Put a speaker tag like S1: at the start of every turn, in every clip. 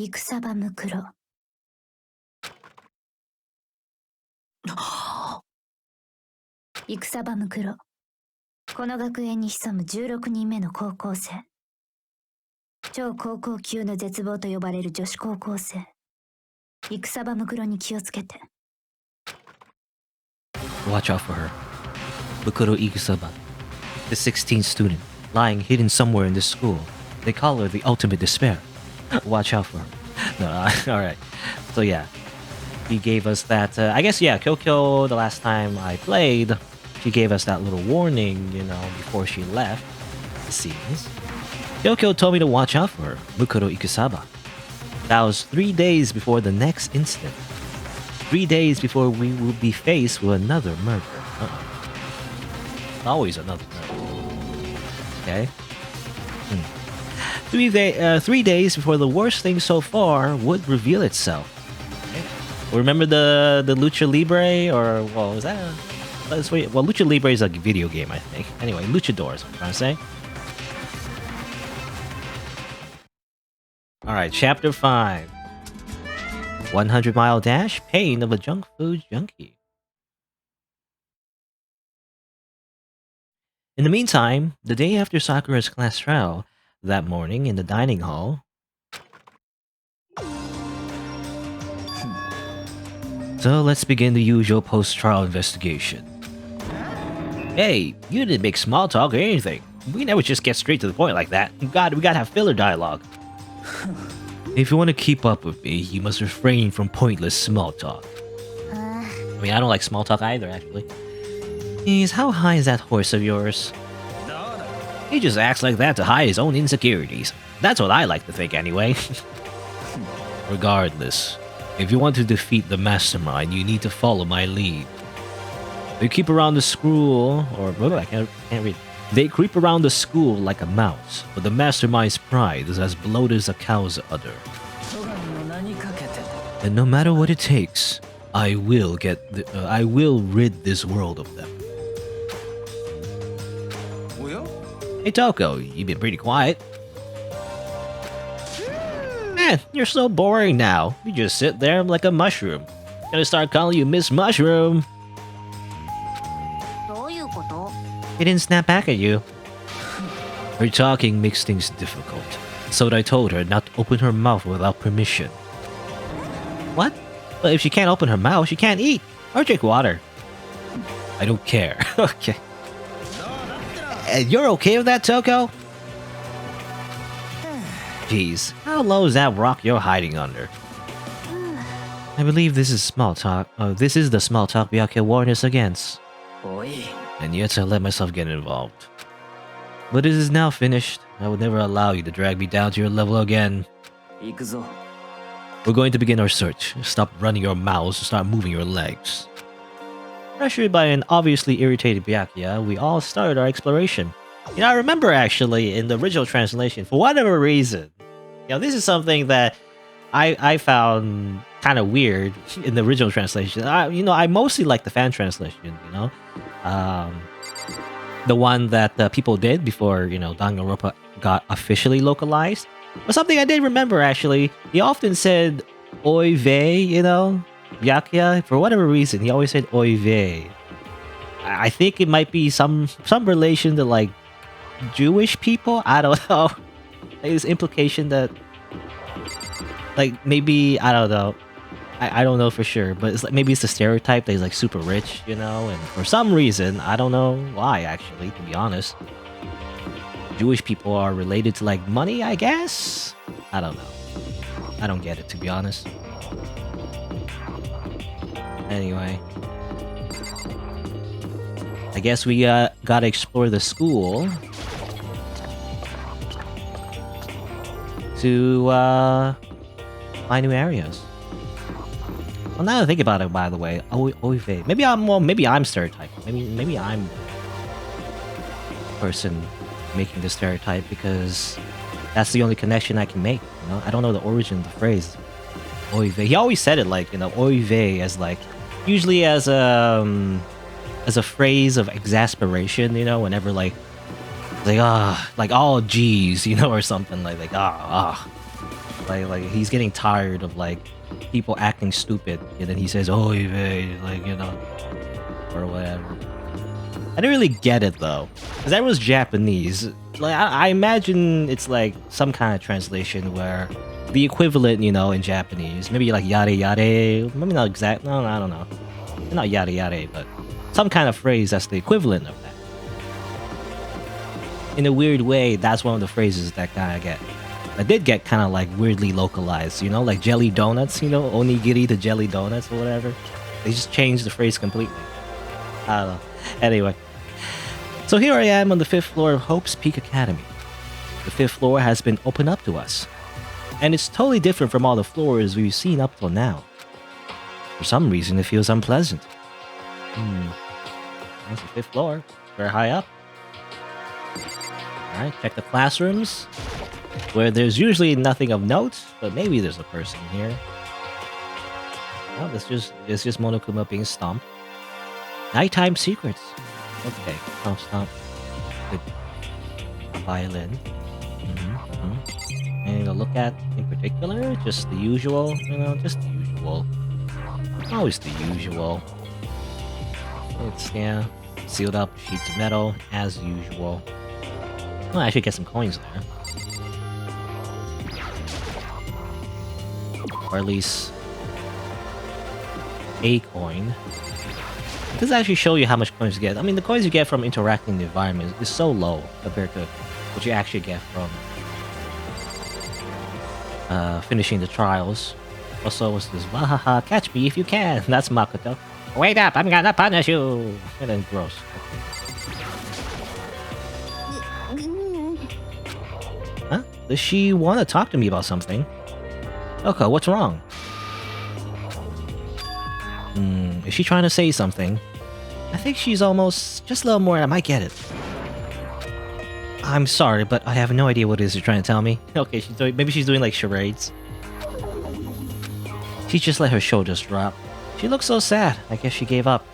S1: Ikusaba Mukuro. 戦ムクロ。この学園に潜む16人目の高校生。超高校級の絶望と呼ばれる女子高校生。戦ムクロに気をつけて。
S2: Watch out for her. Mukuro Ikusaba, the 16th student, lying hidden somewhere in this school. They call her the ultimate despair. Watch out for her. No, alright. So yeah, he gave us that, I guess, yeah, Kyokyo, the last time I played, she gave us that little warning, you know, before she left the scenes. Kyokyo told me to watch out for her, Mukuro Ikusaba. That was 3 days before the next incident. 3 days before we will be faced with another murder. Always another murder. Okay. 3 days before the worst thing so far would reveal itself. Okay. Remember the Lucha Libre, or well, was that? Well, Lucha Libre is a video game, I think. Anyway, Luchadors, I'm trying to say. All right, Chapter 5. 100-mile dash, pain of a junk food junkie. In the meantime, the day after Sakura's class trial, that morning in the dining hall... So let's begin the usual post-trial investigation. Hey, you didn't make small talk or anything. We never just get straight to the point like that. We gotta have filler dialogue. If you want to keep up with me, you must refrain from pointless small talk. I mean, I don't like small talk either, actually. Jeez, how high is that horse of yours? He just acts like that to hide his own insecurities. That's what I like to think, anyway. Regardless, if you want to defeat the mastermind, you need to follow my lead. They keep around the school, or I can't read. They creep around the school like a mouse, but the mastermind's pride is as bloated as a cow's udder. And no matter what it takes, I will rid this world of them. Hey Toko, you've been pretty quiet. Man, you're so boring now. You just sit there like a mushroom. Gonna start calling you Miss Mushroom. He didn't snap back at you. Her talking makes things difficult, so I told her not to open her mouth without permission. What? But if she can't open her mouth, she can't eat or drink water. I don't care. Okay. And you're okay with that, Toko? Jeez, how low is that rock you're hiding under? I believe this is small talk. This is the small talk Byakuya warned us against. And yet I let myself get involved. But it is now finished. I would never allow you to drag me down to your level again. We're going to begin our search. Stop running your mouths and start moving your legs. Pressured by an obviously irritated Byakuya, we all started our exploration. You know, I remember actually in the original translation, for whatever reason, you know, this is something that I found kind of weird in the original translation. I mostly like the fan translation, you know. The one that people did before, you know, Danganronpa got officially localized. But something I did remember, actually, he often said, Oy vey, you know? Byakuya, for whatever reason, he always said Oy vey. I think it might be some relation to, like, Jewish people? I don't know. There's implication that, like, maybe, I don't know. I don't know for sure, but it's like, maybe it's the stereotype that he's like super rich, you know, and for some reason, I don't know why actually, to be honest. Jewish people are related to like money, I guess? I don't know. I don't get it, to be honest. Anyway. I guess we gotta explore the school to find new areas. Well, now that I think about it, by the way, maybe I'm stereotyping. Maybe I'm the person making the stereotype because that's the only connection I can make. You know, I don't know the origin of the phrase. Oy vey. He always said it like, you know, oy vey as like usually as a phrase of exasperation. You know, whenever like oh geez, you know, or something like Like he's getting tired of like people acting stupid, and then he says, "Oh, like or whatever." I didn't really get it though, because that was Japanese. Like I imagine it's like some kind of translation where the equivalent, in Japanese, maybe like yare yare, maybe not exact. No, I don't know, not yare yare, but some kind of phrase that's the equivalent of that. In a weird way, that's one of the phrases that kind of get. I did get kind of like weirdly localized, like jelly donuts, onigiri to jelly donuts or whatever. They just changed the phrase completely. I don't know. Anyway, so here I am on the 5th floor of Hope's Peak Academy. The 5th floor has been opened up to us, and it's totally different from all the floors we've seen up till now. For some reason, it feels unpleasant. That's the 5th floor. Very high up. Alright, check the classrooms, where there's usually nothing of note, but maybe there's a person here. Oh, it's just Monokuma being stomped. Nighttime secrets. Okay, stomp. Good. A violin. Anything to look at in particular? Just the usual, just the usual. Always the usual. It's, sealed up sheets of metal, as usual. Oh, I should get some coins there. Or at least a coin. It does actually show you how much coins you get. I mean, the coins you get from interacting in the environment is so low compared to what you actually get from finishing the trials. Also, what's this? Wahaha, catch me if you can. That's Makoto. Wait up, I'm gonna punish you. And then gross. Huh? Does she want to talk to me about something? Okay, what's wrong? Is she trying to say something? I think she's almost just a little more and I might get it. I'm sorry, but I have no idea what it is you're trying to tell me. Okay, maybe she's doing like charades. She just let her shoulders drop. She looks so sad. I guess she gave up.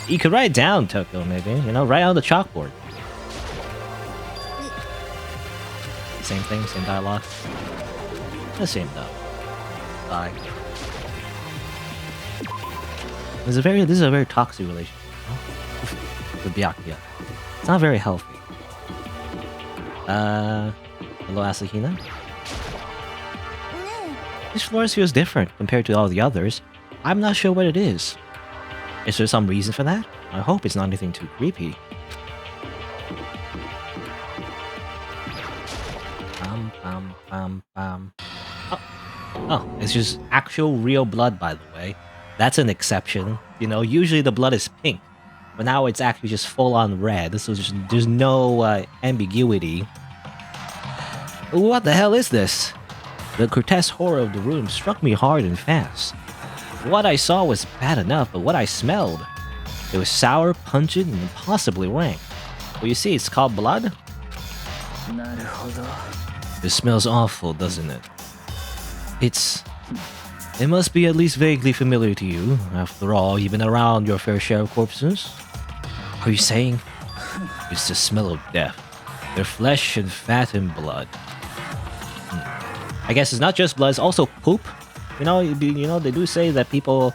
S2: You could write it down, Toko, maybe. Write on the chalkboard. Same thing, same dialogue. The same though. Bye. This is a very toxic relationship with Byakuya. It's not very healthy. Hello, Asahina? This floor feels different compared to all the others. I'm not sure what it is. Is there some reason for that? I hope it's not anything too creepy. Oh, it's just actual real blood, by the way. That's an exception. Usually the blood is pink, but now it's actually just full-on red, so there's no ambiguity. What the hell is this? The grotesque horror of the room struck me hard and fast. What I saw was bad enough, but what I smelled, it was sour, pungent, and impossibly rank. Well, you see, it's called blood? It smells awful, doesn't it? It must be at least vaguely familiar to you. After all, you've been around your fair share of corpses. Are you saying? It's the smell of death. Their flesh and fat and blood. I guess it's not just blood, it's also poop. They do say that people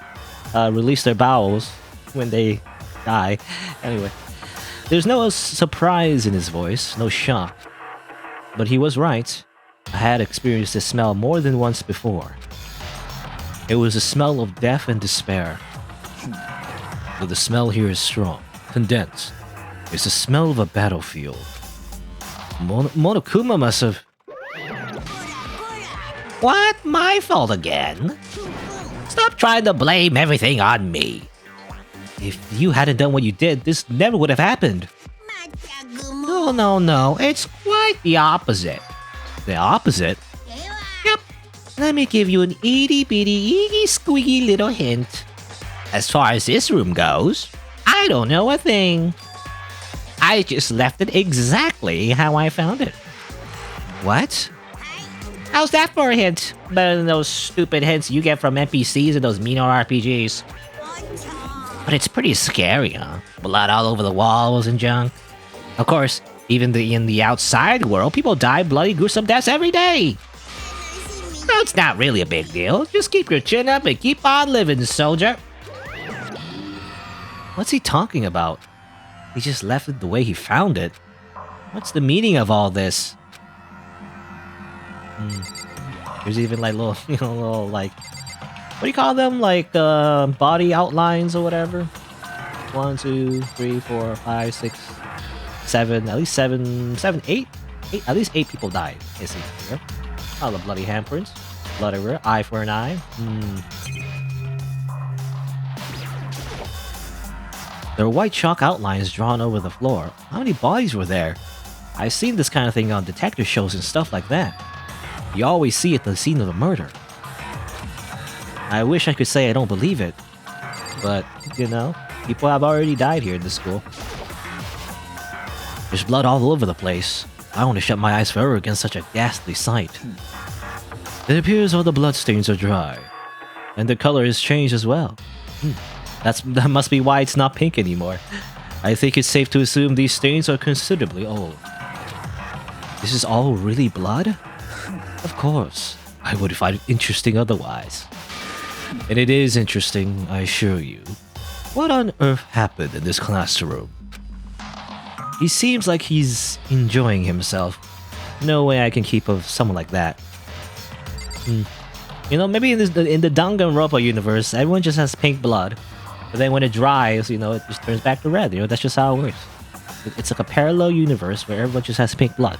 S2: release their bowels when they die. Anyway, there's no surprise in his voice, no shock. But he was right. I had experienced this smell more than once before. It was a smell of death and despair. But the smell here is strong, condensed. It's the smell of a battlefield. Monokuma must have... What? My fault again? Stop trying to blame everything on me. If you hadn't done what you did, this never would have happened. No. It's quite the opposite. The opposite? Yep. Let me give you an itty-bitty, squeaky little hint. As far as this room goes, I don't know a thing. I just left it exactly how I found it. What? How's that for a hint? Better than those stupid hints you get from NPCs and those mean RPGs. But it's pretty scary, huh? Blood all over the walls and junk. Of course, even in the outside world, people die bloody gruesome deaths every day. It's not really a big deal. Just keep your chin up and keep on living, soldier. What's he talking about? He just left it the way he found it. What's the meaning of all this? There's even like little, little like, what do you call them? Like body outlines or whatever. 1, 2, 3, 4, 5, 6, 7. At least seven, eight. At least 8 people died. Is it here? All the bloody handprints. Blood everywhere. Eye for an eye. There were white chalk outlines drawn over the floor. How many bodies were there? I've seen this kind of thing on detective shows and stuff like that. You always see it at the scene of a murder. I wish I could say I don't believe it. But, people have already died here in this school. There's blood all over the place. I want to shut my eyes forever against such a ghastly sight. It appears all the bloodstains are dry. And the color is changed as well. That must be why it's not pink anymore. I think it's safe to assume these stains are considerably old. This is all really blood? Of course. I would find it interesting otherwise. And it is interesting, I assure you. What on earth happened in this classroom? He seems like he's enjoying himself. No way I can keep of someone like that. Maybe in the Danganronpa universe, everyone just has pink blood. But then when it dries, it just turns back to red. That's just how it works. It's like a parallel universe where everyone just has pink blood.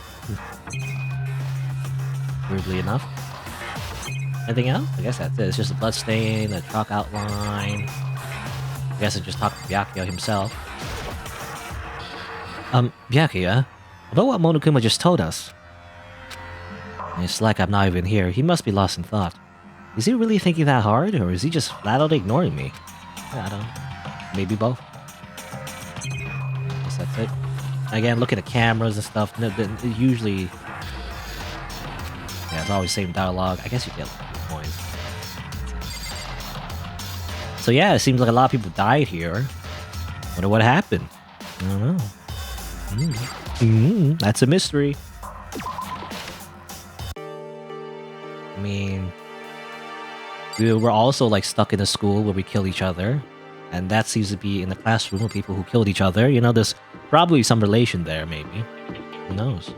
S2: Weirdly enough. Anything else? I guess that's it. It's just a blood stain, a chalk outline. I guess I just talked to Byakuya himself. Byakuya, about what Monokuma just told us. It's like I'm not even here. He must be lost in thought. Is he really thinking that hard, or is he just flat out ignoring me? I don't know. Maybe both. I guess that's it. Again, look at the cameras and stuff. Usually, yeah, it's always the same dialogue. I guess you get points. So yeah, it seems like a lot of people died here. Wonder what happened. I don't know. That's a mystery. I mean, we were also like stuck in a school where we kill each other, and that seems to be in the classroom of people who killed each other. There's probably some relation there, maybe. Who knows?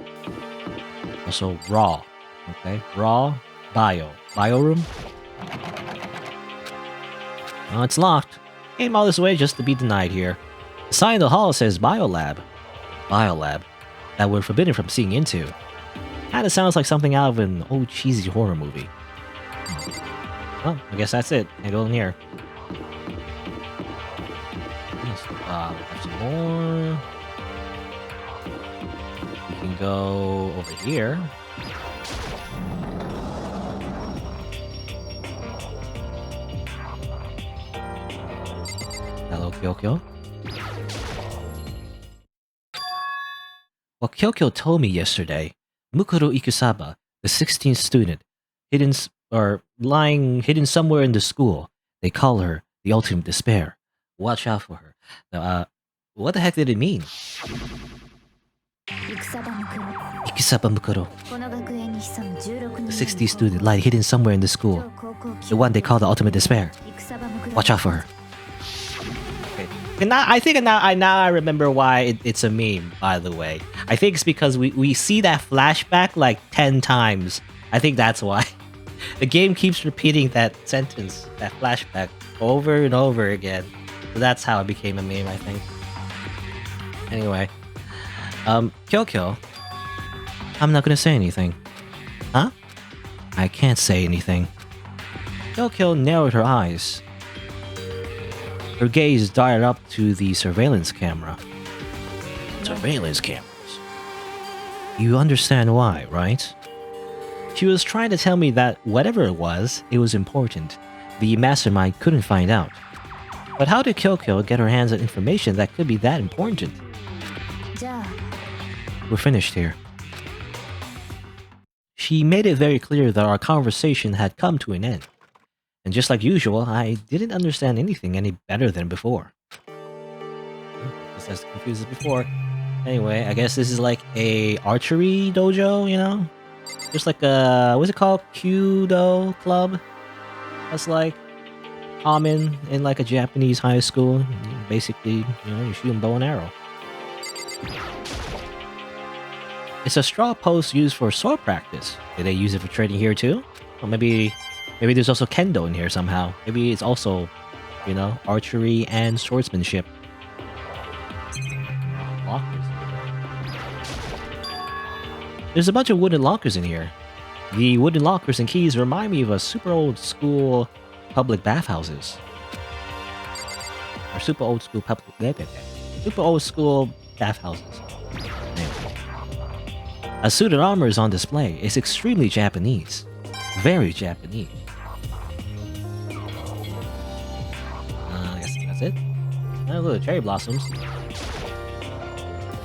S2: Also, raw. Okay, raw, bio room. Oh, it's locked. Came all this way just to be denied here. The sign in the hall says biolab. Biolab. That we're forbidden from seeing into. Kinda sounds like something out of an old cheesy horror movie. Well, I guess that's it. I go in here. Have some more. We can go over here. Hello, Kyokyo. Well, Kyokyo told me yesterday, Mukuro Ikusaba, the 16th student, lying hidden somewhere in the school. They call her the ultimate despair. Watch out for her. Now, what the heck did it mean? Ikusaba Mukuro. The 16th student lying hidden somewhere in the school. The one they call the ultimate despair. Watch out for her. And now, I think now I remember why it's a meme, by the way. I think it's because we see that flashback like 10 times. I think that's why. The game keeps repeating that sentence, that flashback, over and over again. So that's how it became a meme, I think. Anyway. Kyokyo. I'm not gonna say anything. Huh? I can't say anything. Kyokyo narrowed her eyes. Her gaze darted up to the surveillance camera. Surveillance cameras. You understand why, right? She was trying to tell me that whatever it was important. The mastermind couldn't find out. But how did Kyokyo get her hands on information that could be that important? We're finished here. She made it very clear that our conversation had come to an end. And just like usual, I didn't understand anything any better than before. Just as confused as before. Anyway, I guess this is like a archery dojo, There's like a, what's it called? Kudo club? That's like common in like a Japanese high school. Basically, you shoot bow and arrow. It's a straw post used for sword practice. Did they use it for training here too? Or maybe there's also kendo in here somehow. Maybe it's also, archery and swordsmanship. Lockers. There's a bunch of wooden lockers in here. The wooden lockers and keys remind me of a super old school public bathhouses. Or super old school bathhouses. Anyway. A suit of armor is on display. It's extremely Japanese. Very Japanese. I guess that's it. Oh, look, cherry blossoms.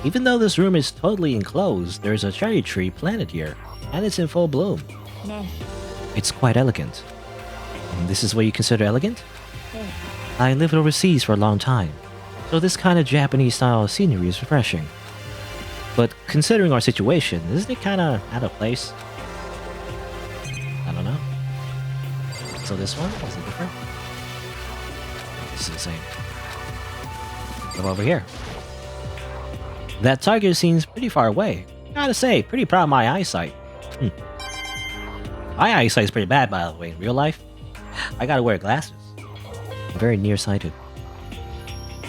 S2: Even though this room is totally enclosed, there's a cherry tree planted here, and it's in full bloom. It's quite elegant. And this is what you consider elegant? I lived overseas for a long time, so this kind of Japanese style scenery is refreshing. But considering our situation, isn't it kind of out of place? I don't know. So this one, is it different? This is the same. Come over here. That target seems pretty far away. Gotta say, pretty proud of my eyesight. My eyesight's pretty bad, by the way, in real life. I gotta wear glasses. I'm very nearsighted.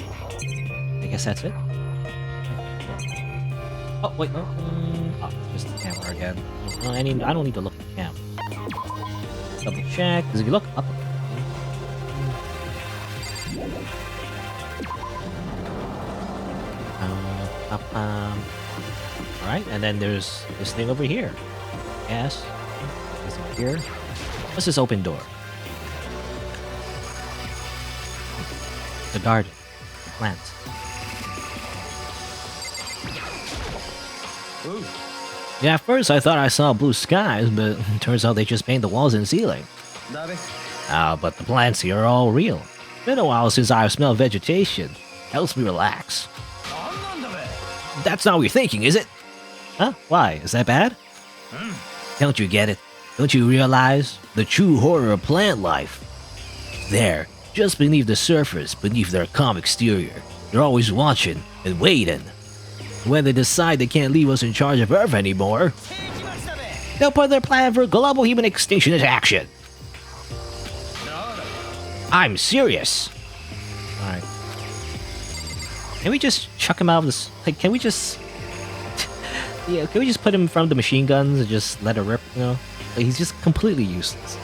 S2: I guess that's it. Oh, wait, no. Oh, just the camera again. I don't need to look at the camera. Double check, because if you look up... Alright, and then there's this thing over here. Yes. This over here. What's this open door? The garden. The plants. Ooh. Yeah, at first I thought I saw blue skies, but it turns out they just paint the walls and ceiling. But the plants here are all real. Been a while since I've smelled vegetation. Helps me relax. That's not what you're thinking, is it? Huh? Why? Is that bad? Don't you get it? Don't you realize? The true horror of plant life. There, just beneath the surface, beneath their calm exterior. They're always watching and waiting. When they decide they can't leave us in charge of Earth anymore, they'll put their plan for global human extinction into action. I'm serious. Alright. Can we just chuck him out of this? Like, can we just... yeah, can we just put him in front of the machine guns and just let it rip, Like, he's just completely useless.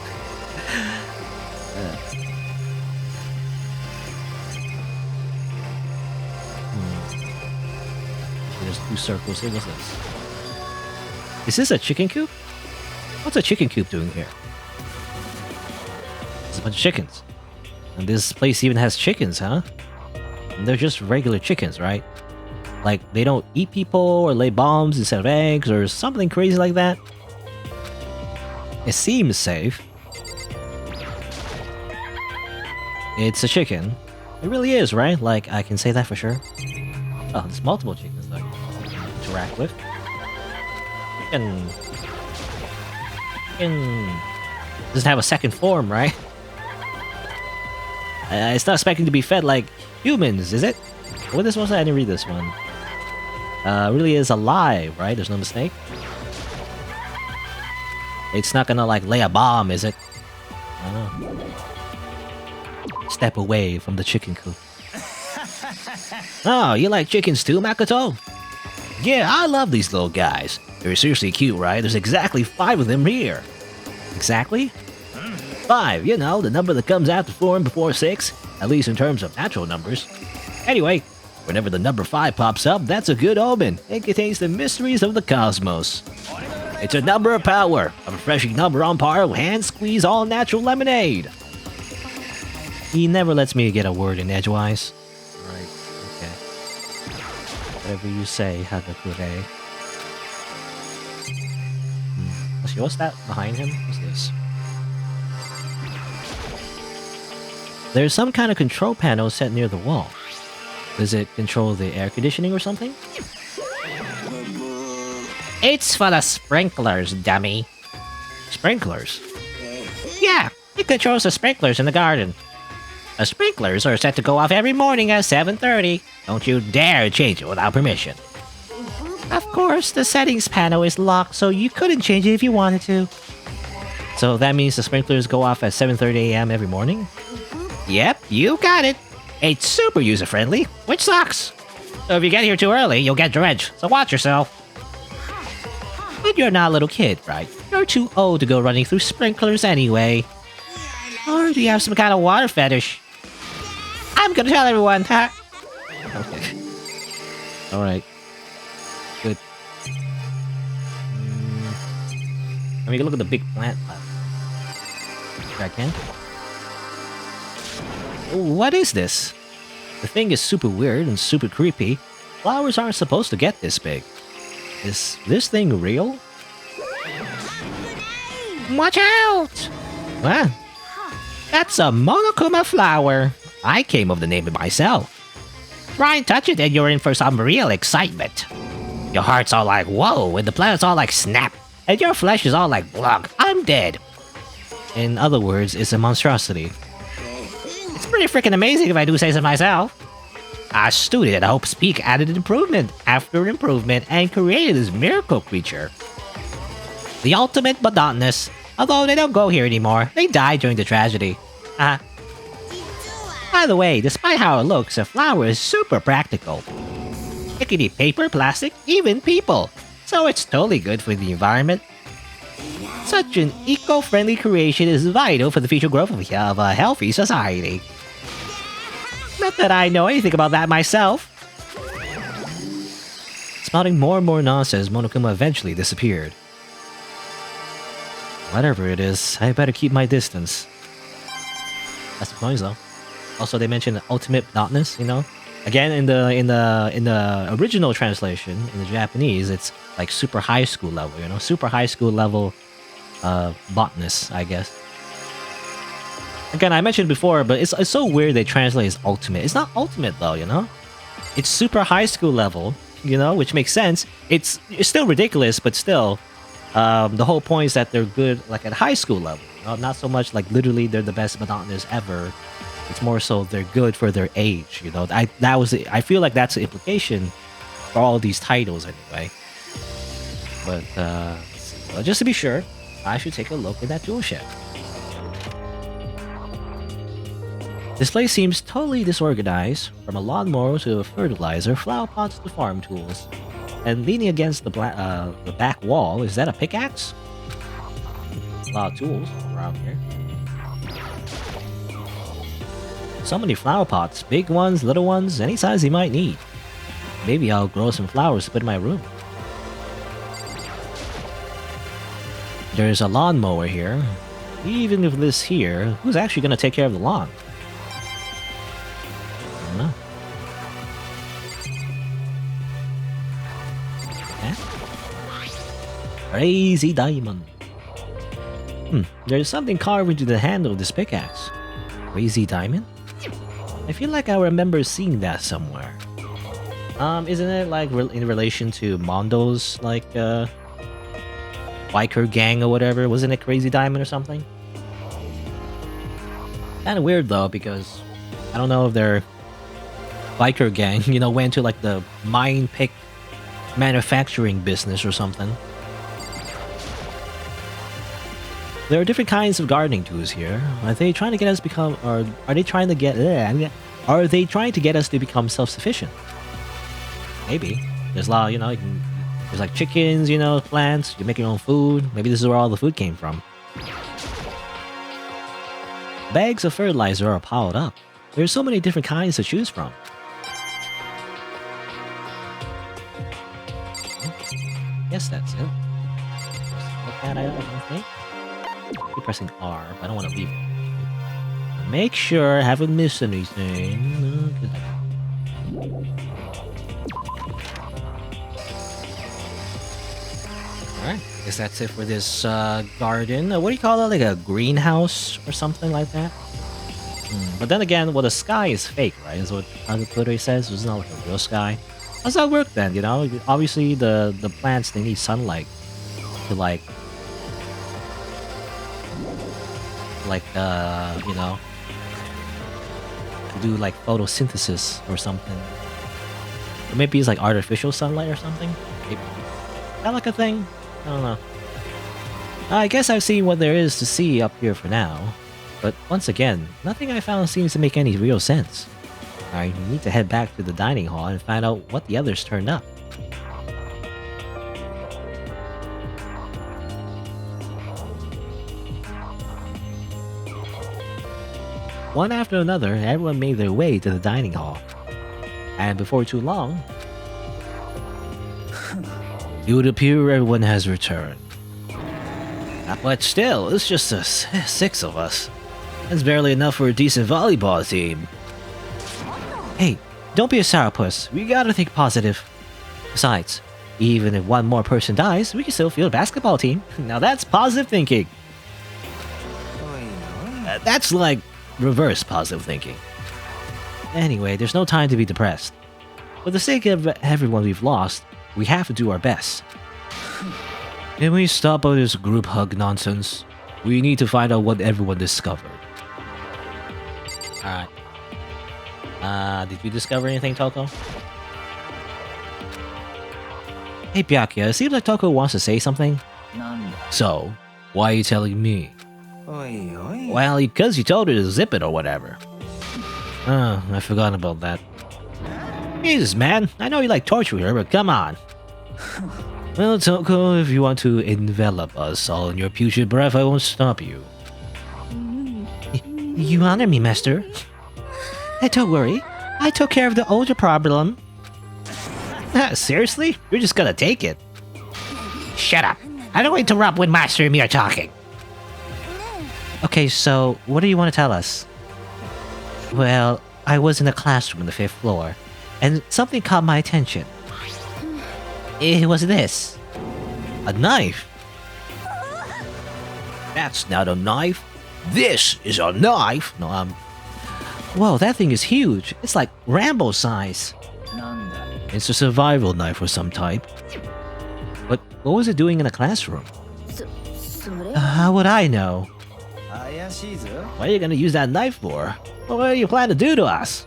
S2: There's 2 circles here. What's this? Is this a chicken coop? What's a chicken coop doing here? There's a bunch of chickens. And this place even has chickens, huh? And they're just regular chickens, right? Like, they don't eat people or lay bombs instead of eggs or something crazy like that. It seems safe. It's a chicken. It really is, right? Like, I can say that for sure. Oh, there's multiple chickens that I can interact with. Chicken doesn't have a second form, right? It's not expecting to be fed like humans, is it? What this one say? I didn't read this one. Really is alive, right? There's no mistake. It's not gonna like lay a bomb, is it? I don't know. Step away from the chicken coop. Oh, you like chickens too, Makoto? Yeah, I love these little guys. They're seriously cute, right? There's exactly 5 of them here. Exactly? 5, the number that comes after 4 and before 6, at least in terms of natural numbers. Anyway, whenever the number 5 pops up, that's a good omen. It contains the mysteries of the cosmos. It's a number of power, a refreshing number on par with hand-squeeze all-natural lemonade. He never lets me get a word in edgewise. Right, okay. Whatever you say, Hagakure. What's that behind him? What's this? There's some kind of control panel set near the wall. Does it control the air conditioning or something? It's for the sprinklers, dummy. Sprinklers? Yeah, it controls the sprinklers in the garden. The sprinklers are set to go off every morning at 7:30. Don't you dare change it without permission. Of course, the settings panel is locked, so you couldn't change it if you wanted to. So that means the sprinklers go off at 7:30 a.m. every morning? Yep, you got it. It's super user-friendly, which sucks. So if you get here too early, you'll get drenched, so watch yourself. But you're not a little kid, right? You're too old to go running through sprinklers anyway. Or do you have some kind of water fetish? I'm gonna tell everyone, huh? Okay. Alright. Good. Let me look at the big plant left. If I can. What is this? The thing is super weird and super creepy. Flowers aren't supposed to get this big. Is this thing real? Watch out! Wow. That's a Monokuma flower. I came up with the name it myself. Try and touch it and you're in for some real excitement. Your heart's all like, whoa, and the planet's all like, snap. And your flesh is all like, blog, I'm dead. In other words, it's a monstrosity. It's pretty freaking amazing if I do say so myself. A student at Hope's Peak added an improvement after improvement and created this miracle creature. The ultimate monotonous. Although they don't go here anymore, they died during the tragedy. By the way, despite how it looks, a flower is super practical. It can eat paper, plastic, even people. So it's totally good for the environment. Such an eco-friendly creation is vital for the future growth of a healthy society. Not that I know anything about that myself. Spouting more and more nonsense, Monokuma eventually disappeared. Whatever it is, I better keep my distance. That's the point, though. Also, they mentioned ultimate monotonous, you know? Again, in the original translation, in the Japanese, it's like super high school level, you know? Super high school level botanist, I guess. Again, I mentioned before, but it's so weird they translate as ultimate. It's not ultimate though, you know? It's super high school level, you know, which makes sense. It's still ridiculous, but still, the whole point is that they're good like at high school level. You know? Not so much like literally they're the best monotonists ever. It's more so they're good for their age, you know. I feel like that's the implication for all these titles anyway. But well, just to be sure, I should take a look at that tool shed. This place seems totally disorganized, from a lawnmower to a fertilizer, flower pots to farm tools. And leaning against the back wall, is that a pickaxe? A lot of tools around here. So many flower pots, big ones, little ones, any size you might need. Maybe I'll grow some flowers to put in my room. There's a lawnmower here. Even with this here, who's actually going to take care of the lawn? I don't know. Okay. Crazy diamond. There's something carved into the handle of this pickaxe. Crazy diamond? I feel like I remember seeing that somewhere. Isn't it like in relation to Mondo's like biker gang or whatever? Wasn't it Crazy Diamond or something? Kind of weird though, because I don't know if their biker gang, you know, went to like the mine pick manufacturing business or something. There are different kinds of gardening tools here. Are they trying to get us become, or are they trying to get? Are they trying to get us to become self-sufficient? Maybe. There's a lot, you know. There's like chickens, you know, plants. You make your own food. Maybe this is where all the food came from. Bags of fertilizer are piled up. There's so many different kinds to choose from. Yes, that's it. Look at it, I think. Keep pressing R, but I don't want to leave it. Make sure I haven't missed anything. Alright, I guess that's it for this garden. What do you call it? Like a greenhouse or something like that? But then again, well, the sky is fake, right? Is what Twitter says. It's not like a real sky. How's that work then? You know, obviously the plants, they need sunlight to you know, to do like photosynthesis or something. Or maybe it's like artificial sunlight or something. Maybe. Is that like a thing? I don't know. I guess I've seen what there is to see up here for now. But once again, nothing I found seems to make any real sense. I need to head back to the dining hall and find out what the others turned up. One after another, everyone made their way to the dining hall. And before too long, it would appear everyone has returned. But still, it's just 6 of us. That's barely enough for a decent volleyball team. Hey, don't be a sourpuss. We gotta think positive. Besides, even if one more person dies, we can still field a basketball team. Now that's positive thinking. That's like reverse positive thinking. Anyway, there's no time to be depressed. For the sake of everyone we've lost, we have to do our best. Can we stop all this group hug nonsense? We need to find out what everyone discovered. Alright. Did you discover anything, Toko? Hey, Byakuya, it seems like Toko wants to say something. So, why are you telling me? Well, because you told her to zip it or whatever. Oh, I forgot about that. Jesus, man, I know you like torturing her, but come on. Well, Toko, if you want to envelop us all in your putrid breath, I won't stop you. You honor me, master. Hey, don't worry. I took care of the older problem. Seriously? You're just gonna take it? Shut up. I don't interrupt when Master and me are talking. Okay, so what do you want to tell us? Well, I was in a classroom on the 5th floor, and something caught my attention. It was this. A knife? That's not a knife. This is a knife. No, whoa, that thing is huge. It's like Rambo size. It's a survival knife of some type. But what was it doing in a classroom? How would I know? What are you gonna use that knife for? What do you plan to do to us?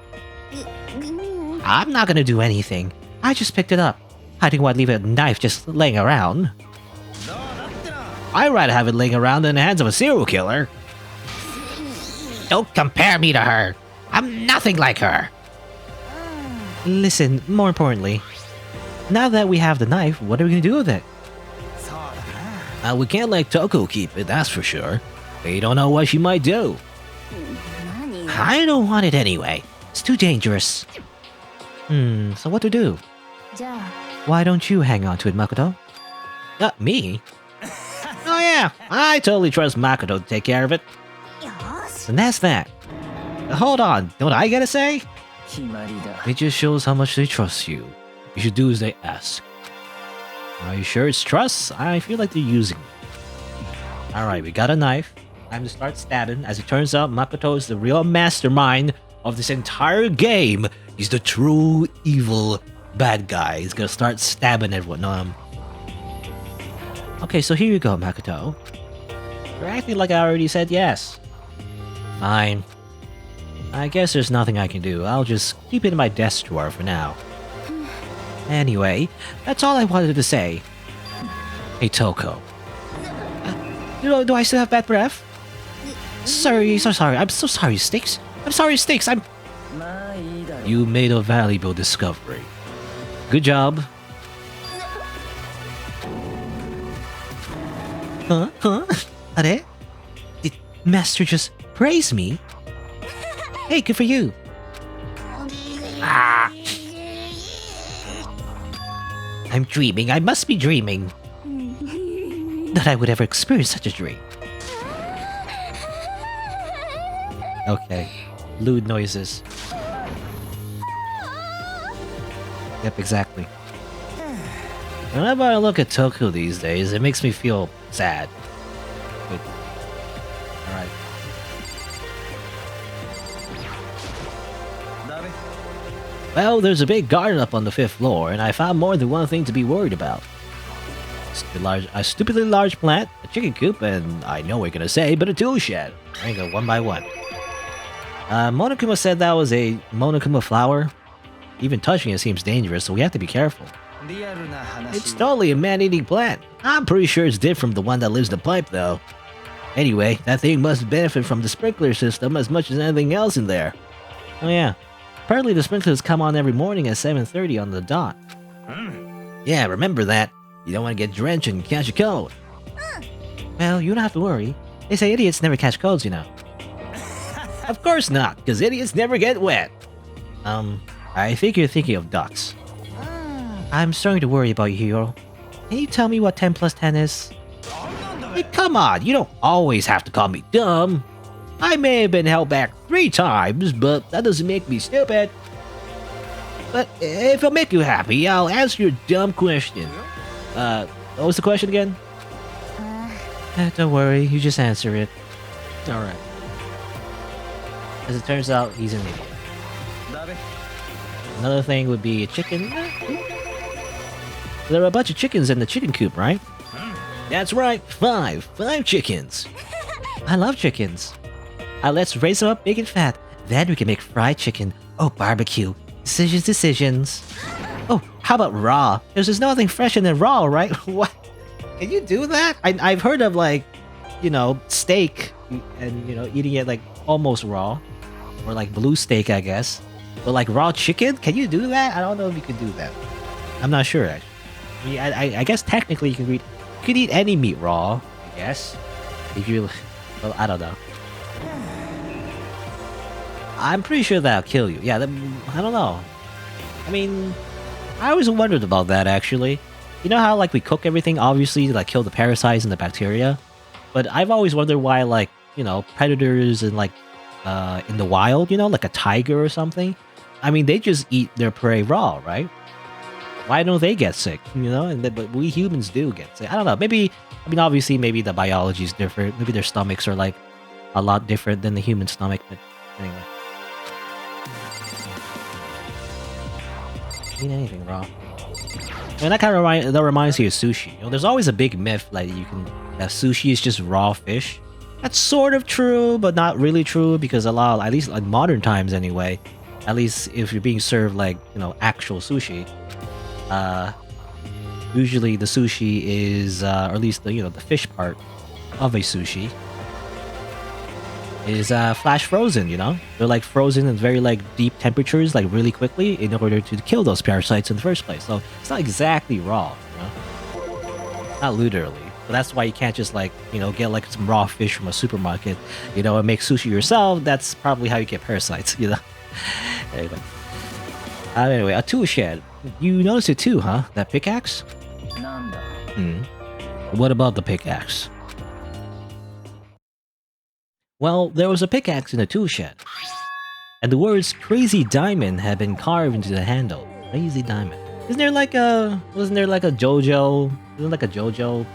S2: I'm not gonna do anything. I just picked it up. I didn't want to leave a knife just laying around. I'd rather have it laying around in the hands of a serial killer. Don't compare me to her. I'm nothing like her. Listen, more importantly, now that we have the knife, what are we gonna do with it? We can't let Toko keep it, that's for sure. We don't know what she might do. I don't want it anyway. It's too dangerous. So what to do? Why don't you hang on to it, Makoto? Me? Oh yeah, I totally trust Makoto to take care of it. And that's that. Hold on, don't I get a say? It just shows how much they trust you. You should do as they ask. Are you sure it's trust? I feel like they're using it. Alright, we got a knife. Time to start stabbing. As it turns out, Makoto is the real mastermind of this entire game. He's the true evil bad guy. He's gonna start stabbing everyone. Okay, so here you go, Makoto. You're acting like I already said yes. Fine. I guess there's nothing I can do. I'll just keep it in my desk drawer for now. Anyway, that's all I wanted to say. Hey, Toko. Do I still have bad breath? Sorry, so sorry. I'm so sorry, Sticks. I'm sorry, Sticks. You made a valuable discovery. Good job. Huh? Are? Did Master just praise me? Hey, good for you. I'm dreaming. I must be dreaming. That I would ever experience such a dream. Okay. Lewd noises. Yep, exactly. Whenever I look at Toko these days, it makes me feel sad. But, alright. Well, there's a big garden up on the 5th floor, and I found more than one thing to be worried about. A stupidly large plant, a chicken coop, and I know what you're gonna say, but a tool shed. I go one by one. Monokuma said that was a Monokuma flower. Even touching it seems dangerous, so we have to be careful. It's totally a man-eating plant. I'm pretty sure it's different from the one that lives in the pipe, though. Anyway, that thing must benefit from the sprinkler system as much as anything else in there. Oh yeah. Apparently the sprinklers come on every morning at 7:30 on the dot. Yeah, remember that. You don't want to get drenched and catch a cold. Well, you don't have to worry. They say idiots never catch colds, you know. Of course not, because idiots never get wet. I think you're thinking of ducks. I'm starting to worry about you, Hiro. Can you tell me what 10 plus 10 is? Hey, come on, you don't always have to call me dumb. I may have been held back 3 times, but that doesn't make me stupid. But if it'll make you happy, I'll answer your dumb question. What was the question again? Don't worry, you just answer it. Alright. As it turns out, he's an idiot. Another thing would be a chicken. There are a bunch of chickens in the chicken coop, right? That's right, 5 chickens. I love chickens. Let's raise them up big and fat. Then we can make fried chicken. Oh, barbecue. Decisions. Oh, how about raw? There's nothing fresher than raw, right? What? Can you do that? I've heard of, like, you know, steak and, you know, eating it like almost raw. Or like blue steak, I guess. But like raw chicken? Can you do that? I don't know if you can do that. I'm not sure, actually. I mean, I guess technically you could eat any meat raw, I guess. If you... Well, I don't know. I'm pretty sure that'll kill you. Yeah, I don't know. I mean, I always wondered about that, actually. You know how, like, we cook everything, obviously, to, like, kill the parasites and the bacteria? But I've always wondered why, like, you know, predators and, like, in the wild, you know, like a tiger or something. I mean, they just eat their prey raw, right? Why don't they get sick, you know? But we humans do get sick. I don't know. Maybe, I mean, obviously, maybe the biology is different. Maybe their stomachs are, like, a lot different than the human stomach. But anyway. Eat anything raw. I mean, that reminds me of sushi. You know, there's always a big myth that that sushi is just raw fish. That's sort of true, but not really true, because at least in modern times anyway, at least if you're being served like, you know, actual sushi, usually the sushi is, or at least the, you know, the fish part of a sushi is flash frozen, you know? They're like frozen in very like deep temperatures, like really quickly, in order to kill those parasites in the first place. So it's not exactly raw, you know? Not literally. But that's why you can't just like, you know, get like some raw fish from a supermarket, you know, and make sushi yourself. That's probably how you get parasites, you know? Anyway, a tool shed. You noticed it too, huh? That pickaxe? What about the pickaxe? Well, there was a pickaxe in the tool shed. And the words Crazy Diamond had been carved into the handle. Crazy Diamond. Wasn't there like a JoJo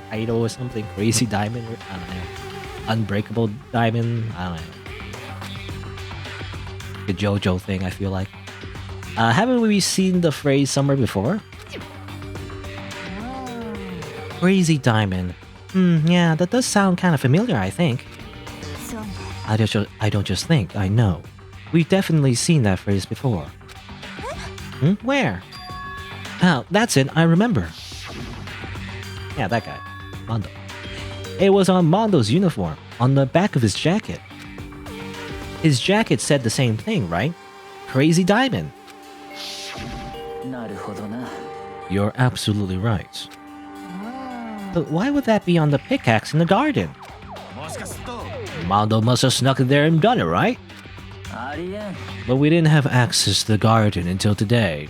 S2: title or something? Crazy Diamond? I don't know. Unbreakable Diamond? I don't know. The JoJo thing, I feel like. Haven't we seen the phrase somewhere before? Crazy Diamond. Yeah, that does sound kind of familiar, I think. I don't just think, I know. We've definitely seen that phrase before. Where? Oh, that's it, I remember. Yeah, that guy. Mondo. It was on Mondo's uniform, on the back of his jacket. His jacket said the same thing, right? Crazy Diamond. You're absolutely right. But why would that be on the pickaxe in the garden? Mondo must have snuck it there and done it, right? But we didn't have access to the garden until today.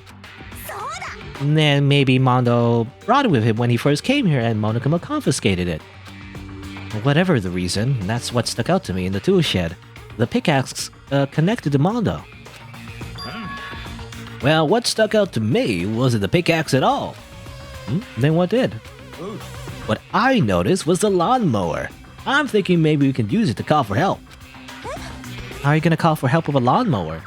S2: And then maybe Mondo brought it with him when he first came here and Monokuma confiscated it. Whatever the reason, that's what stuck out to me in the tool shed. The pickaxe connected to Mondo. Well, what stuck out to me wasn't the pickaxe at all. Then what did? What I noticed was the lawnmower. I'm thinking maybe we can use it to call for help. How are you gonna call for help with a lawnmower?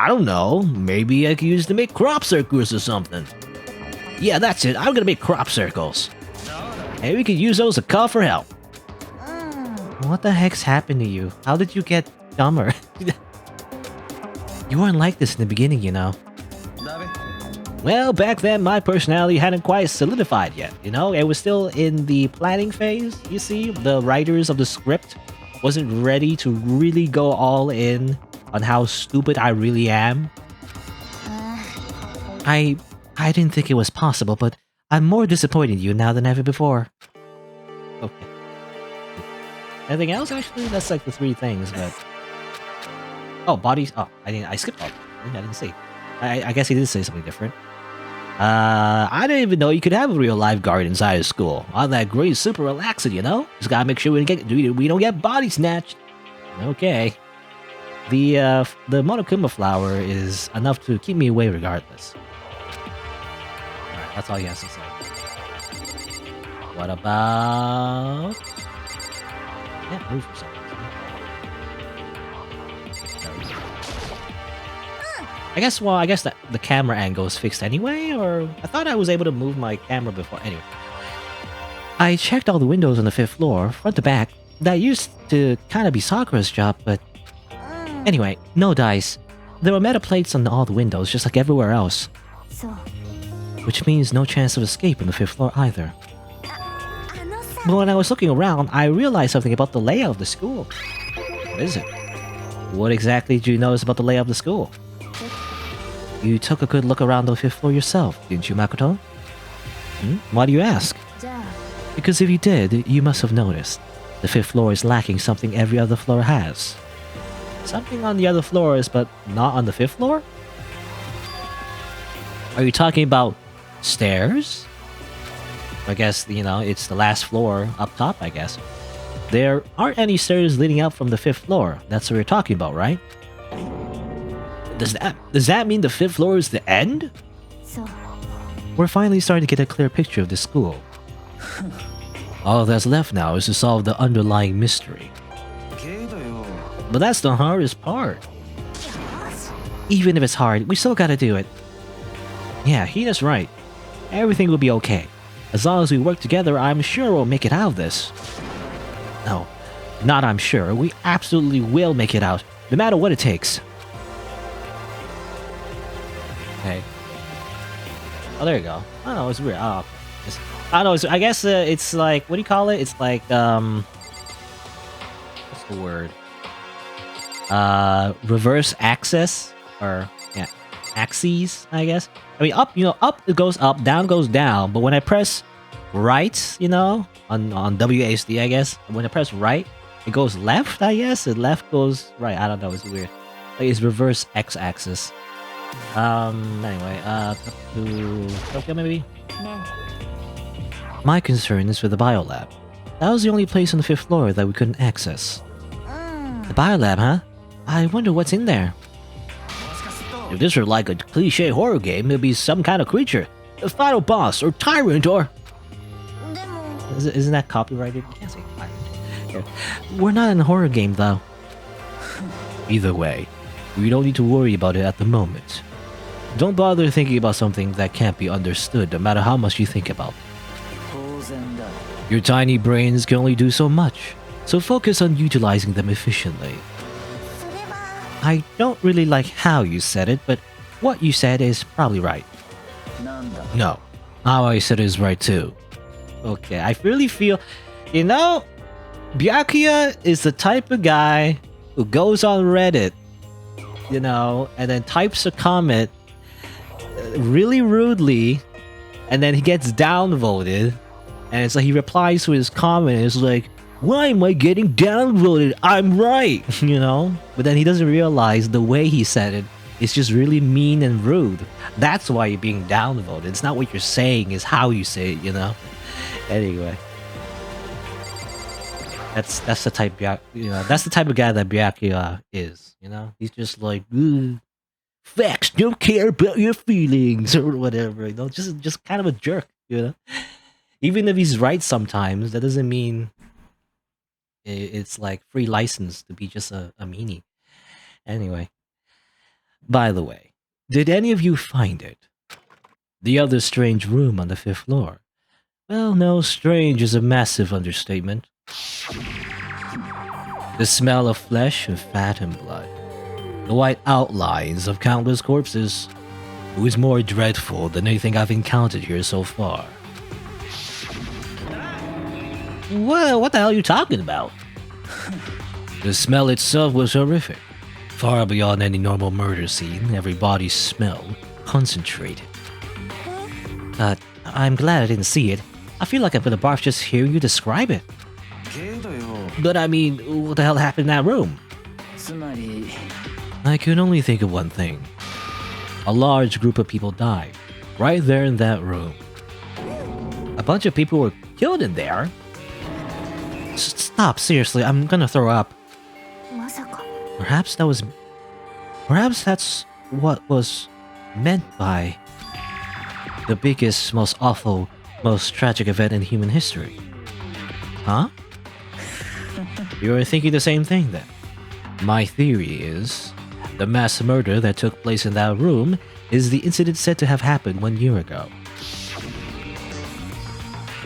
S2: I don't know. Maybe I could use it to make crop circles or something. Yeah, that's it. I'm gonna make crop circles. Hey, we could use those to call for help. What the heck's happened to you? How did you get dumber? You weren't like this in the beginning, you know. Well, back then my personality hadn't quite solidified yet, you know? It was still in the planning phase, you see? The writers of the script wasn't ready to really go all in on how stupid I really am. I didn't think it was possible, but I'm more disappointed in you now than ever before. Okay. Anything else, actually? That's like the 3 things, but... Oh, bodies... Oh, I skipped all. I didn't see. I guess he did say something different. I didn't even know you could have a real lifeguard inside of school. All that great, super relaxing, you know? Just gotta make sure we don't get body snatched. Okay. The Monokuma flower is enough to keep me away regardless. Alright, that's all he has to say. What about... Can't move for some reason. I guess that the camera angle is fixed anyway, or I thought I was able to move my camera before. Anyway, I checked all the windows on the 5th floor, front to back. That used to kind of be Sakura's job, but anyway, no dice. There were metal plates on all the windows, just like everywhere else. Which means no chance of escape on the 5th floor either. But when I was looking around, I realized something about the layout of the school. What is it? What exactly did you notice about the layout of the school? You took a good look around the 5th floor yourself, didn't you, Makoto? Why do you ask? Because if you did, you must have noticed. The 5th floor is lacking something every other floor has. Something on the other floors, but not on the 5th floor? Are you talking about stairs? I guess, you know, it's the last floor up top, I guess. There aren't any stairs leading up from the 5th floor. That's what we're talking about, right? Does that mean the 5th floor is the end? We're finally starting to get a clear picture of the school. All that's left now is to solve the underlying mystery. But that's the hardest part. Even if it's hard, we still gotta do it. Yeah, Hina's right. Everything will be okay. As long as we work together, I'm sure we'll make it out of this. No, not I'm sure. We absolutely will make it out, no matter what it takes. Okay. Oh, there you go. I don't know, it's weird. Oh, I don't know, I guess it's like, what do you call it? It's like, what's the word? Reverse axis? Or, yeah, axes, I guess. I mean, up, you know, up it goes up, down goes down, but when I press right, you know, on WASD, I guess, when I press right, it goes left, I guess, and left goes right. I don't know, it's weird. Like, it's reverse x-axis. Anyway, to Tokyo, maybe? My concern is with the biolab. That was the only place on the 5th floor that we couldn't access. The biolab, huh? I wonder what's in there. If this were like a cliche horror game, it'd be some kind of creature. A final boss, or tyrant, or... Isn't that copyrighted? You can't say tyrant. Yeah. We're not in a horror game, though. Either way, we don't need to worry about it at the moment. Don't bother thinking about something that can't be understood, no matter how much you think about it. Your tiny brains can only do so much, so focus on utilizing them efficiently. I don't really like how you said it, but what you said is probably right. No, how I said it is right too. Okay, I really feel... You know, Byakuya is the type of guy who goes on Reddit, you know, and then types a comment really rudely, and then he gets downvoted, and it's like he replies to his comment, and it's like, why am I getting downvoted? I'm right, you know? But then he doesn't realize the way he said it is just really mean and rude. That's why you're being downvoted. It's not what you're saying, it's how you say it, you know? Anyway. That's the type that's the type of guy that Byakuya is, you know? He's just like, facts don't care about your feelings or whatever, you know? Just kind of a jerk, you know? Even if he's right sometimes, that doesn't mean it's like free license to be just a meanie. Anyway. By the way, did any of you find it? The other strange room on the 5th floor. Well, no, strange is a massive understatement. The smell of flesh and fat and blood. The white outlines of countless corpses. Who is more dreadful than anything I've encountered here so far? What the hell are you talking about? The smell itself was horrific. Far beyond any normal murder scene, every body's smell concentrated. I'm glad I didn't see it. I feel like I'm gonna barf just hearing you describe it. But I mean, what the hell happened in that room? I could only think of one thing. A large group of people died, right there in that room. A bunch of people were killed in there? Stop, seriously, I'm gonna throw up. Perhaps that's what was meant by the biggest, most awful, most tragic event in human history. Huh? You're thinking the same thing then? My theory is, the mass murder that took place in that room is the incident said to have happened 1 year ago.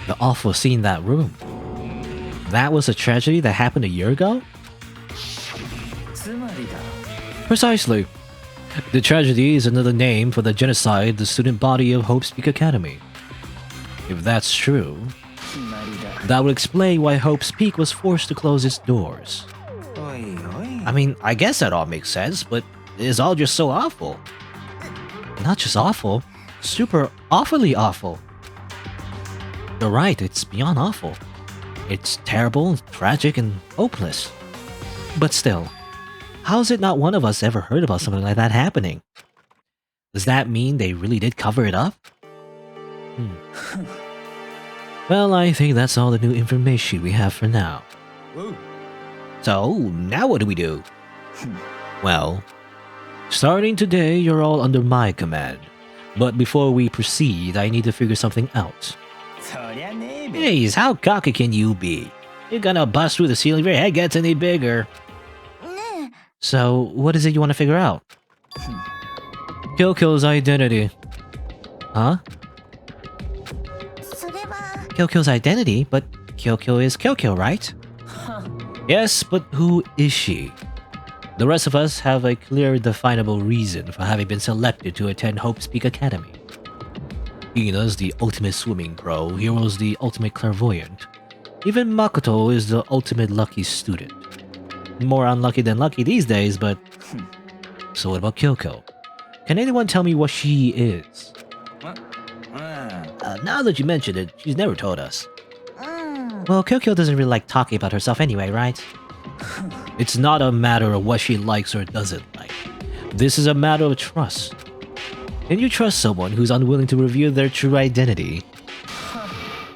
S2: The awful scene in that room. That was a tragedy that happened a year ago? Precisely. The tragedy is another name for the genocide the student body of Hope's Peak Academy. If that's true, that would explain why Hope's Peak was forced to close its doors. I mean, I guess that all makes sense, but it's all just so awful. Not just awful, super awfully awful. You're right, it's beyond awful. It's terrible, tragic, and hopeless. But still, how's it not one of us ever heard about something like that happening? Does that mean they really did cover it up? Well, I think that's all the new information we have for now. So, now what do we do? Well, starting today, you're all under my command. But before we proceed, I need to figure something out. Jeez, how cocky can you be? You're gonna bust through the ceiling if your head gets any bigger. So, what is it you want to figure out? Kyokyo's identity. Huh? Kyokyo's identity? But Kyokyo is Kyokyo, right? Yes, but who is she? The rest of us have a clear, definable reason for having been selected to attend Hope's Peak Academy. Ina's the ultimate swimming pro, Hiro's the ultimate clairvoyant. Even Makoto is the ultimate lucky student. More unlucky than lucky these days, but... So what about Kyoko? Can anyone tell me what she is? Now that you mentioned it, she's never told us. Well, Kyoko doesn't really like talking about herself anyway, right? It's not a matter of what she likes or doesn't like. This is a matter of trust. Can you trust someone who's unwilling to reveal their true identity?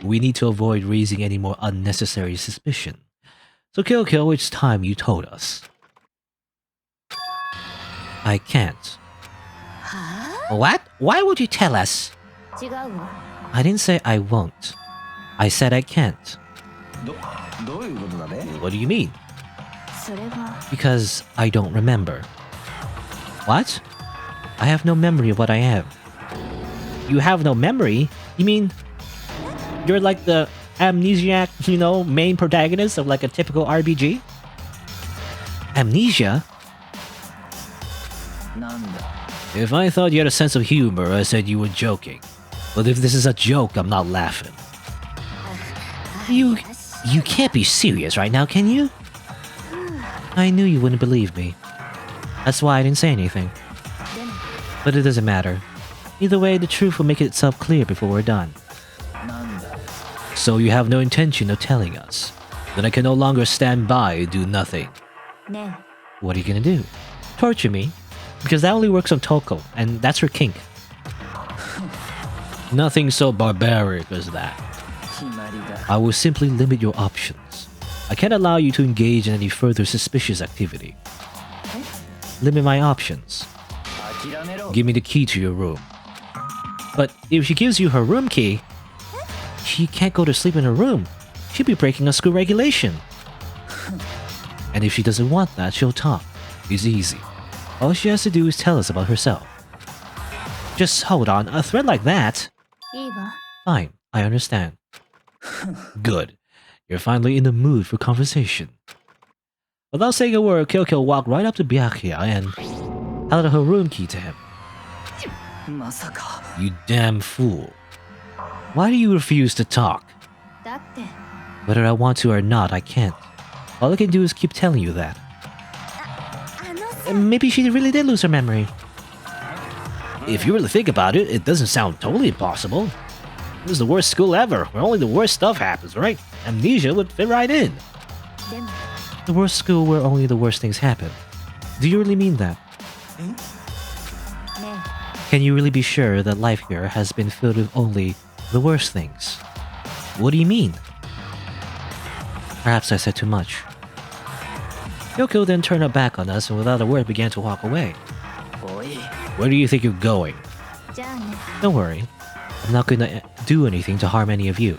S2: We need to avoid raising any more unnecessary suspicion. So Kyoko, it's time you told us. I can't. What? Why would you tell us? I didn't say I won't. I said I can't. What do you mean? Because I don't remember. What? I have no memory of what I am. You have no memory? You mean... You're like the amnesiac, main protagonist of like a typical RPG? Amnesia? If I thought you had a sense of humor, I said you were joking. But if this is a joke, I'm not laughing. You can't be serious right now, can you? I knew you wouldn't believe me. That's why I didn't say anything. But it doesn't matter. Either way, the truth will make itself clear before we're done. So you have no intention of telling us. Then I can no longer stand by and do nothing. What are you gonna do? Torture me? Because that only works on Toko, and that's her kink. Nothing so barbaric as that. I will simply limit your options. I can't allow you to engage in any further suspicious activity. Limit my options. Give me the key to your room. But if she gives you her room key, she can't go to sleep in her room. She'll be breaking a school regulation. And if she doesn't want that, she'll talk. It's easy. All she has to do is tell us about herself. Just hold on, a thread like that?
S1: いいわ。
S2: Fine, I understand. Good. You're finally in the mood for conversation. Without saying a word, Kyoko walked right up to Byakuya and held out her room key to him.
S3: まさか
S2: You damn fool. Why do you refuse to talk?
S1: だって
S2: Whether I want to or not, I can't. All I can do is keep telling you that.
S1: あのさ
S2: Maybe she really did lose her memory. If you really think about it, it doesn't sound totally impossible. This is the worst school ever, where only the worst stuff happens, right? Amnesia would fit right in.
S1: でも
S2: The worst school where only the worst things happen. Do you really mean that?
S1: ね
S2: Can you really be sure that life here has been filled with only the worst things? What do you mean? Perhaps I said too much. Kyoko then turned her back on us and without a word began to walk away.
S3: おい
S2: Where do you think you're going?
S1: じゃあね
S2: Don't worry. I'm not gonna do anything to harm any of you.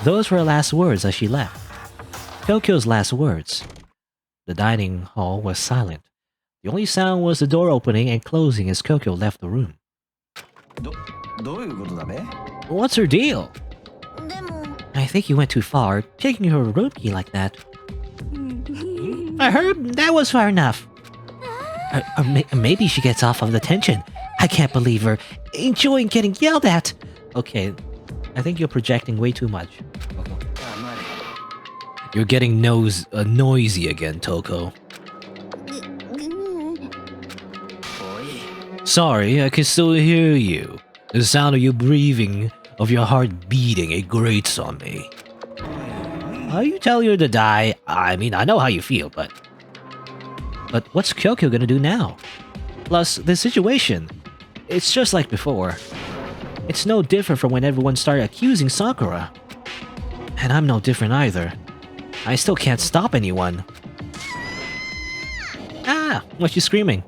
S2: Those were her last words as she left. Kyoko's last words. The dining hall was silent. The only sound was the door opening and closing as Kyoko left the room.
S3: どういうことだべ
S2: What's her deal?
S1: でも
S2: I think you went too far, taking her room key like that. I heard that was far enough. Maybe she gets off on the tension. I can't believe her. Enjoying getting yelled at. Okay, I think you're projecting way too much. You're getting noisy again, Toko. Sorry, I can still hear you. The sound of you breathing, of your heart beating, it grates on me. Are you telling her to die? I mean, I know how you feel, but what's Kyoko gonna do now? Plus, the situation, it's just like before. It's no different from when everyone started accusing Sakura. And I'm no different either. I still can't stop anyone. Ah, what's she screaming?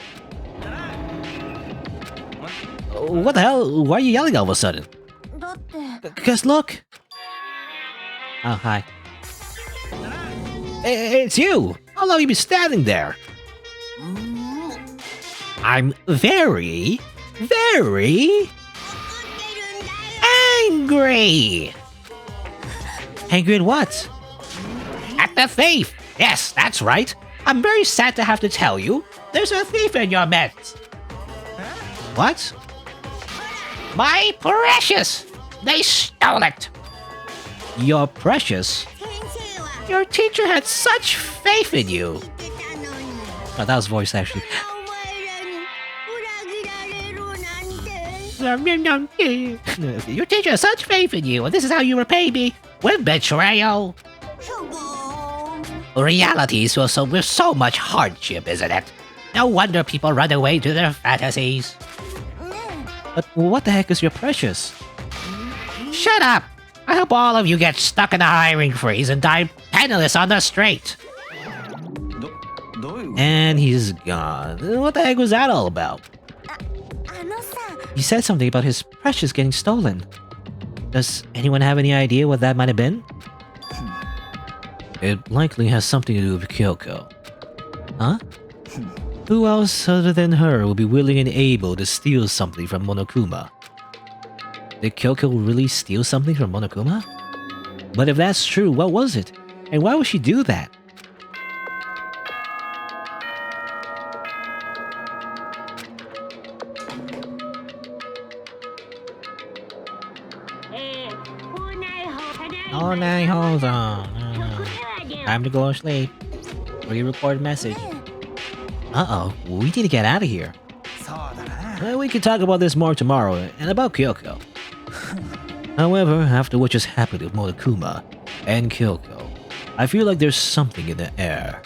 S2: What the hell? Why are you yelling all of a sudden?
S1: だって
S2: Because look! Oh, hi. It's you! How long have you been standing there? I'm very angry! Angry at what? At the thief! Yes, that's right. I'm very sad to have to tell you, there's a thief in your midst. What? My precious! They stole it! Your precious? Your teacher had such faith in you! Oh, that was voice actually. Your teacher has such faith in you, and this is how you repay me with betrayal. Reality is also with so much hardship, isn't it? No wonder people run away to their fantasies. But what the heck is your precious? Shut up! I hope all of you get stuck in a hiring freeze and die penniless on the street.
S3: どういう
S2: And he's gone. What the heck was that all about?
S1: あのさ
S2: He said something about his precious getting stolen. Does anyone have any idea what that might have been? It likely has something to do with Kyoko. Huh? Who else other than her will be willing and able to steal something from Monokuma? Did Kyoko really steal something from Monokuma? But if that's true, what was it? And why would she do that? Oh, now hold on. Time to go to sleep. Re-record message. Uh-oh, we need to get out of here.
S3: そうだな
S2: Well, we can talk about this more tomorrow, and about Kyoko. However, after what just happened with Monokuma and Kyoko, I feel like there's something in the air.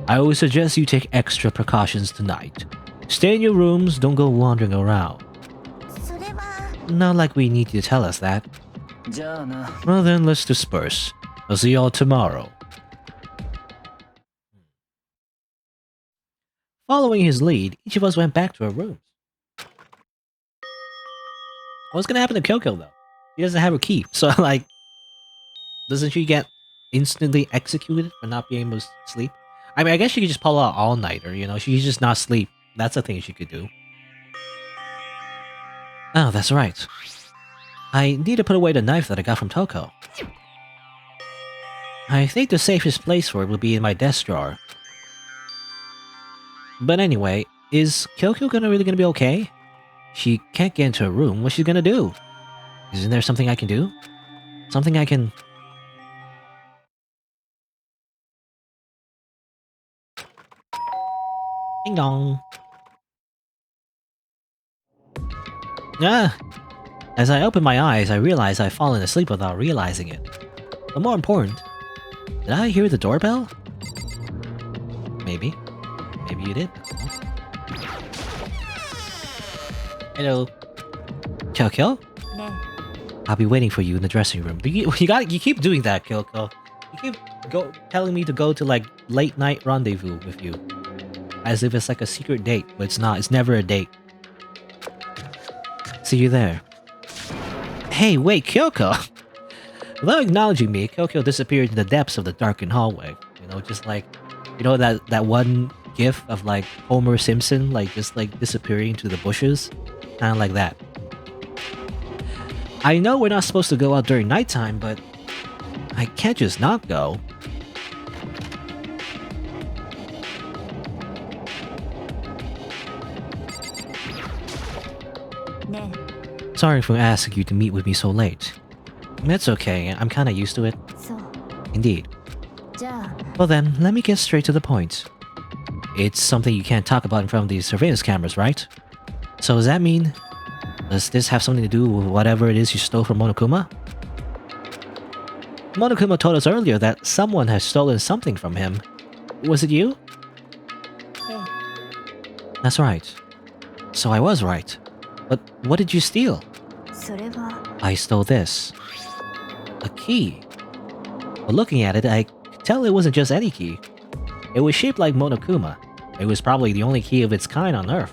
S2: I would suggest you take extra precautions tonight. Stay in your rooms, don't go wandering around.
S1: それは
S2: Not like we need you to tell us that.
S3: じゃあな
S2: Well then, let's disperse. I'll see y'all tomorrow. Following his lead, each of us went back to our rooms. What's gonna happen to Kyoko though? She doesn't have her key, so like, doesn't she get instantly executed for not being able to sleep? I mean, I guess she could just pull out all nighter, you know? She could just not sleep. That's a thing she could do. Oh, that's right. I need to put away the knife that I got from Toko. I think the safest place for it would be in my desk drawer. But anyway, is Kyoko really gonna be okay? She can't get into her room. What's she gonna do? Isn't there something I can do? Something I can... Ding dong. Ah! As I open my eyes, I realize I've fallen asleep without realizing it. But more important, did I hear the doorbell? Maybe. Maybe you did. Hello. Kyoko?
S1: ね
S2: I'll be waiting for you in the dressing room. But you keep doing that, Kyoko. You keep telling me to go to like late night rendezvous with you. As if it's like a secret date, but it's not. It's never a date. See you there. Hey, wait, Kyoko! Without acknowledging me, Kyoko disappeared in the depths of the darkened hallway. You know, just like, you know that one gif of like Homer Simpson, like just like disappearing into the bushes? Kinda like that. I know we're not supposed to go out during nighttime, but I can't just not go.
S1: ね
S2: Sorry for asking you to meet with me so late. That's okay, I'm kinda used to it.
S1: そう
S2: Indeed.
S1: じゃあ
S2: Well then, let me get straight to the point. It's something you can't talk about in front of these surveillance cameras, right? So does that mean... Does this have something to do with whatever it is you stole from Monokuma? Monokuma told us earlier that someone has stolen something from him. Was it you?
S1: ええ
S2: That's right. So I was right. But what did you steal?
S1: それは
S2: I stole this. A key. But looking at it, I could tell it wasn't just any key. It was shaped like Monokuma. It was probably the only key of its kind on Earth.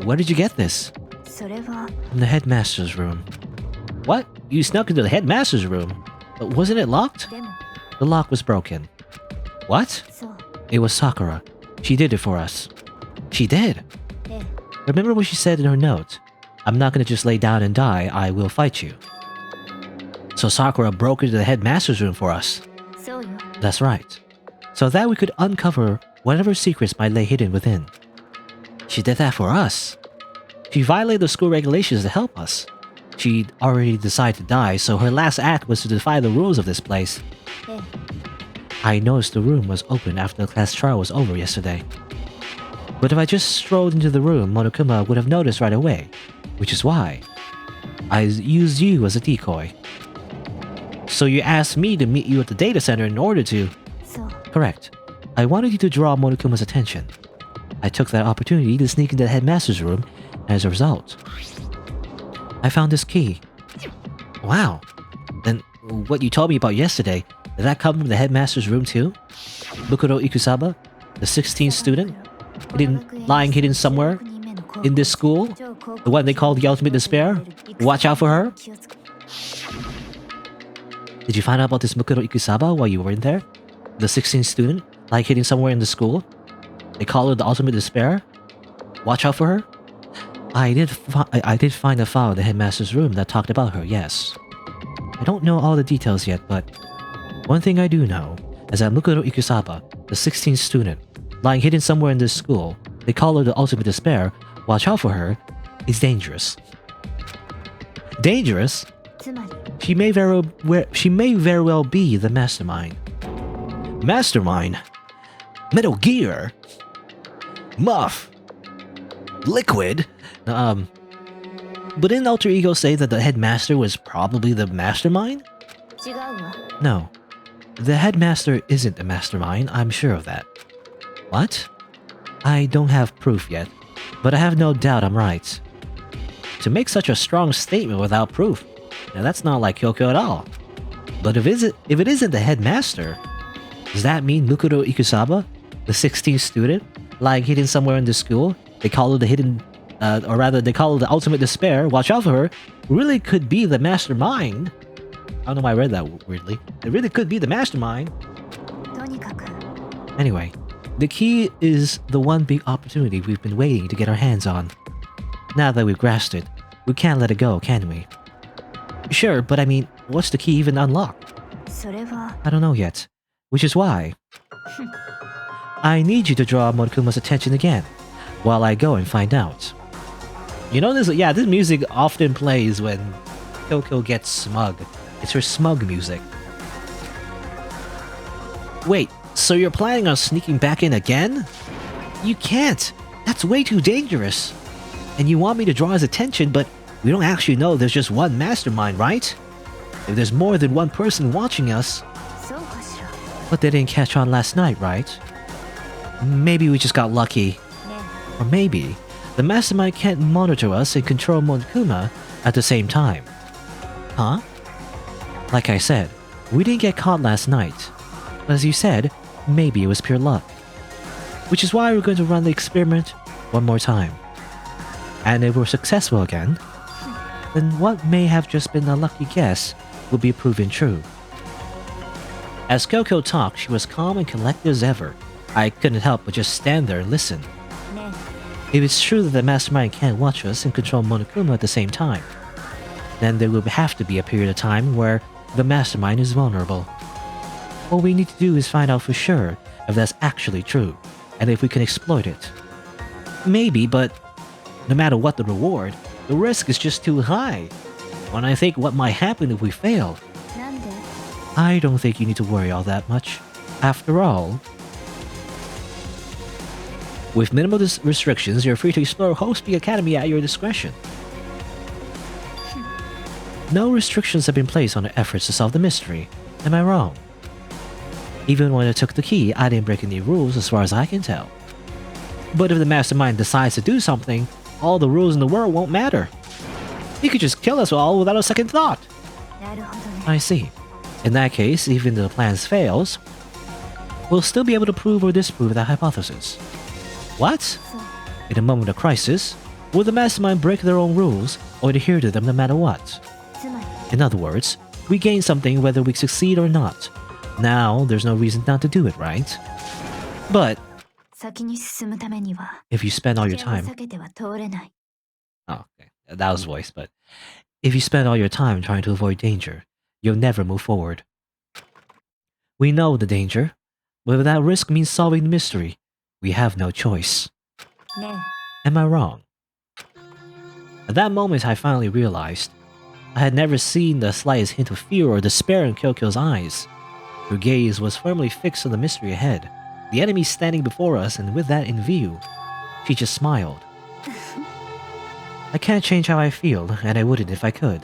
S2: Where did you get this?
S1: それは
S2: In the headmaster's room. What? You snuck into the headmaster's room? But wasn't it locked?
S1: でも
S2: The lock was broken. What?
S1: そう
S2: It was Sakura. She did it for us. She did?
S1: ええ
S2: Remember what she said in her note? I'm not gonna just lay down and die, I will fight you. So Sakura broke into the headmaster's room for us.
S1: そうよ
S2: That's right. So that we could uncover whatever secrets might lay hidden within. She did that for us. She violated the school regulations to help us. She'd already decided to die, so her last act was to defy the rules of this place.
S1: ええ
S2: I noticed the room was open after the class trial was over yesterday. But if I just strolled into the room, Monokuma would have noticed right away, which is why I used you as a decoy. So you asked me to meet you at the data center in order to...
S1: そう
S2: Correct. I wanted you to draw Monokuma's attention. I took that opportunity to sneak into the headmaster's room, and as a result, I found this key. Wow. Then what you told me about yesterday, did that come from the headmaster's room too? Mukuro Ikusaba, the 16th student, lying hidden somewhere in this school, the one they call the ultimate despair? Watch out for her? Did you find out about this Mukuro Ikusaba while you were in there? The 16th student, lying hidden somewhere in the school? They call her the ultimate despair? Watch out for her? I did find a file in the headmaster's room that talked about her, yes. I don't know all the details yet, but one thing I do know is that Mukuro Ikusaba, the 16th student, lying hidden somewhere in this school, they call her the ultimate despair, watch out for her, is dangerous. Dangerous?
S1: つまり
S2: She may very well be the mastermind. Mastermind? Metal Gear? Muff? Liquid? But didn't Alter Ego say that the headmaster was probably the mastermind?
S1: 違うわ
S2: No. The headmaster isn't the mastermind, I'm sure of that. What? I don't have proof yet, but I have no doubt I'm right. To make such a strong statement without proof, now that's not like Kyoko at all. But if it isn't the headmaster, does that mean Mukuro Ikusaba, the 16th student, lying hidden somewhere in the school, they call her the hidden, or rather they call her the ultimate despair, watch out for her, really could be the mastermind? I don't know why I read that weirdly. It really could be the mastermind.
S1: とにかく
S2: Anyway, the key is the one big opportunity we've been waiting to get our hands on. Now that we've grasped it, we can't let it go, can we? Sure, but I mean, what's the key even unlock?
S1: それは
S2: I don't know yet. Which is why I need you to draw Monokuma's attention again while I go and find out. You know this? Yeah, this music often plays when Kyoko gets smug. It's her smug music. Wait, so you're planning on sneaking back in again? You can't. That's way too dangerous. And you want me to draw his attention, but we don't actually know there's just one mastermind, right? If there's more than one person watching us.
S1: そうかしら
S2: But they didn't catch on last night, right? Maybe we just got lucky.
S1: ね
S2: Or maybe the mastermind can't monitor us and control Monokuma at the same time. Huh? Like I said, we didn't get caught last night. But as you said, maybe it was pure luck. Which is why we're going to run the experiment one more time. And if we're successful again, then what may have just been a lucky guess will be proven true. As Kyoko talked, she was calm and collected as ever. I couldn't help but just stand there and listen.
S1: ね
S2: If it's true that the mastermind can't watch us and control Monokuma at the same time, then there will have to be a period of time where the mastermind is vulnerable. All we need to do is find out for sure if that's actually true, and if we can exploit it. Maybe, but no matter what the reward, the risk is just too high. When I think what might happen if we fail,
S1: なんで
S2: I don't think you need to worry all that much. After all, with minimal restrictions, you're free to explore Hospi Academy at your discretion. No restrictions have been placed on our efforts to solve the mystery. Am I wrong? Even when I took the key, I didn't break any rules as far as I can tell. But if the mastermind decides to do something, all the rules in the world won't matter. He could just kill us all without a second thought.
S1: なるほどね
S2: I see. In that case, even if the plan fails, we'll still be able to prove or disprove that hypothesis. What?
S1: そう
S2: In a moment of crisis, will the mastermind break their own rules or adhere to them no matter what?
S1: つまり
S2: In other words, we gain something whether we succeed or not. Now, there's no reason not to do it, right? But
S1: 先に進むためには
S2: if you spend all your
S1: 危険を
S2: time...
S1: 避けては通れない
S2: Oh, okay. That was voice, but... If you spend all your time trying to avoid danger, you'll never move forward. We know the danger, but if that risk means solving the mystery, we have no choice.
S1: ね
S2: Am I wrong? At that moment, I finally realized I had never seen the slightest hint of fear or despair in Kyoko's eyes. Her gaze was firmly fixed on the mystery ahead, the enemy standing before us, and with that in view, she just smiled. I can't change how I feel, and I wouldn't if I could.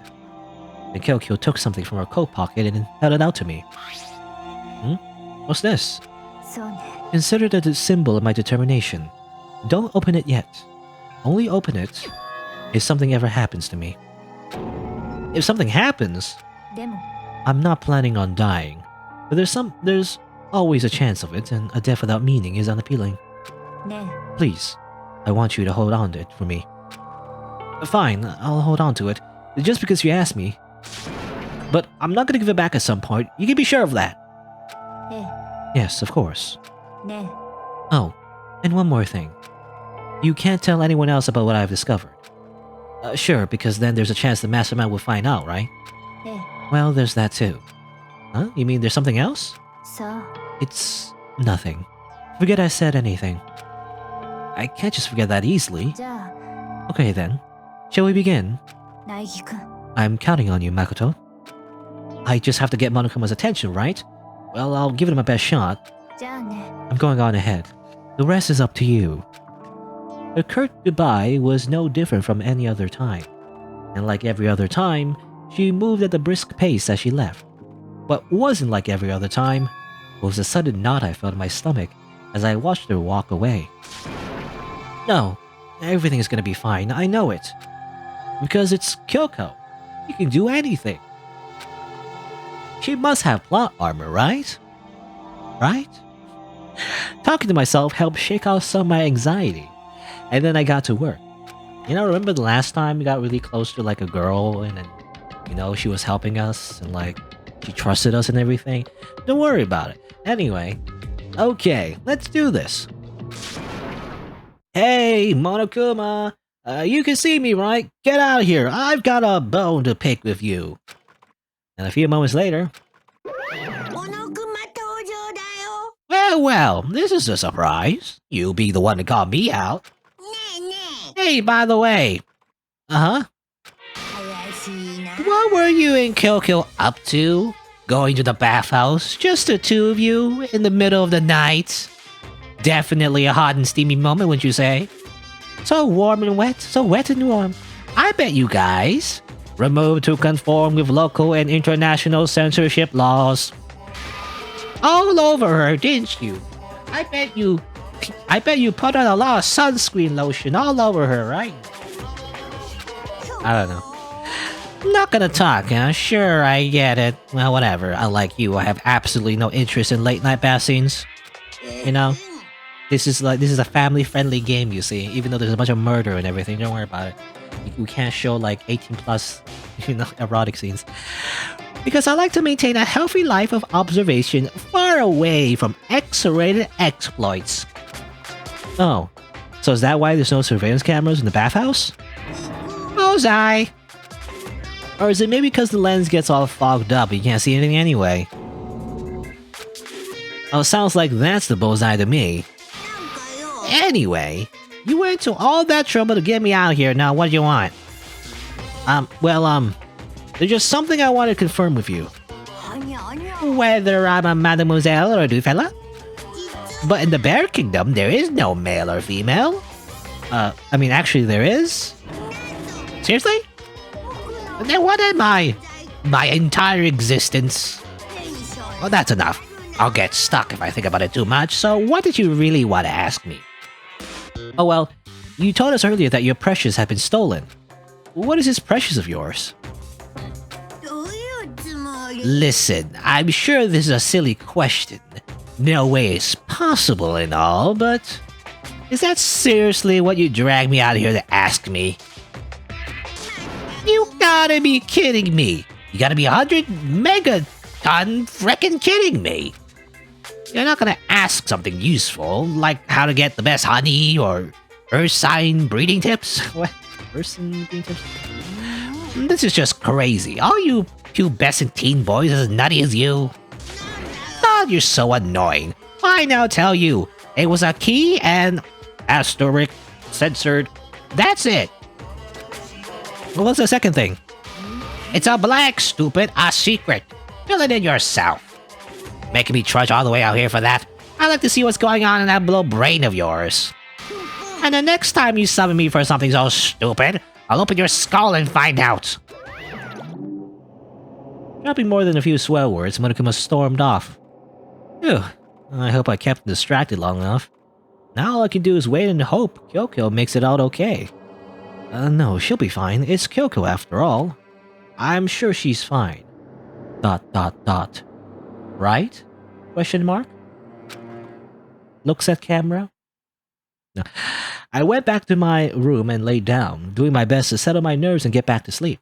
S2: Then Kyoko took something from her coat pocket and held it out to me. What's this?
S1: そうね
S2: Consider it a symbol of my determination. Don't open it yet. Only open it if something ever happens to me. If something happens,
S1: でも
S2: I'm not planning on dying. But there's always a chance of it, and a death without meaning is unappealing.
S1: ね
S2: Please, I want you to hold on to it for me. Fine, I'll hold on to it, just because you asked me. But I'm not gonna give it back at some point, you can be sure of that.
S1: え
S2: Yes, of course.
S1: えね
S2: Oh, and one more thing. You can't tell anyone else about what I've discovered. Sure, because then there's a chance the mastermind will find out, right?
S1: ええ
S2: Well, there's that too. Huh? You mean there's something else?
S1: さあ
S2: It's nothing. Forget I said anything. I can't just forget that easily.
S1: じゃ
S2: Okay then. Shall we begin?
S1: あ苗木くん
S2: I'm counting on you, Makoto. I just have to get Monokuma's attention, right? Well, I'll give it my best shot.
S1: じゃあね
S2: I'm going on ahead. The rest is up to you. Her curt goodbye was no different from any other time. And like every other time, she moved at a brisk pace as she left. What wasn't like every other time was the sudden knot I felt in my stomach as I watched her walk away. No, everything is gonna be fine, I know it. Because it's Kyoko. She can do anything. She must have plot armor, right? Right? Talking to myself helped shake off some of my anxiety. And then I got to work. You know, remember the last time we got really close to like a girl and then, you know, she was helping us and like she trusted us and everything? Don't worry about it. Anyway, Okay, let's do this. Hey, Monokuma! You can see me, right? Get out of here! I've got a bone to pick with you! And a few moments later... Well, this is a surprise. You'll be the one to call me out. Hey, by the way... Uh-huh? What were you and Kyoko up to? Going to the bathhouse? Just the two of you? In the middle of the night? Definitely a hot and steamy moment, wouldn't you say? So warm and wet, so wet and warm. I bet you guys removed to conform with local and international censorship laws. All over her, didn't you? I bet you put on a lot of sunscreen lotion all over her, right? I don't know. Not gonna talk, huh? Sure, I get it. Well, whatever. Unlike you, I have absolutely no interest in late night bath scenes. You know? This is a family-friendly game, you see. Even though there's a bunch of murder and everything, don't worry about it. We can't show like 18 plus, erotic scenes. Because I like to maintain a healthy life of observation far away from X-rated exploits. Oh, so is that why there's no surveillance cameras in the bathhouse? Bullseye! Or is it maybe because the lens gets all fogged up and you can't see anything anyway? Oh, sounds like that's the bullseye to me. Anyway, you went to all that trouble to get me out of here, now what do you want? There's just something I want to confirm with you. Whether I'm a mademoiselle or a dude fella? But in the Bear Kingdom, there is no male or female. Actually there is? Seriously? Then what am I? My entire existence? Well, that's enough. I'll get stuck if I think about it too much, so what did you really want to ask me? Oh well, you told us earlier that your precious had been stolen. What is this precious of yours? Listen, I'm sure this is a silly question. No way it's possible and all, but... Is that seriously what you dragged me out of here to ask me? You gotta be kidding me! You gotta be 100 megaton frickin' kidding me! You're not gonna ask something useful, like how to get the best honey, or earth sign breeding tips? What? Earth sign breeding tips? This is just crazy. All you pubescent teen boys as nutty as you? God, you're so annoying. I now tell you, it was a key and... asterisk, censored. That's it! Well, what's the second thing? It's a black, stupid, a secret. Fill it in yourself. Making me trudge all the way out here for that. I'd like to see what's going on in that little brain of yours. And the next time you summon me for something so stupid, I'll open your skull and find out. Dropping more than a few swear words, Monokuma stormed off. Phew, I hope I kept him distracted long enough. Now all I can do is wait and hope Kyoko makes it out okay. No, she'll be fine. It's Kyoko after all. I'm sure she's fine. ... Right? Question mark? Looks at camera? No. I went back to my room and laid down, doing my best to settle my nerves and get back to sleep.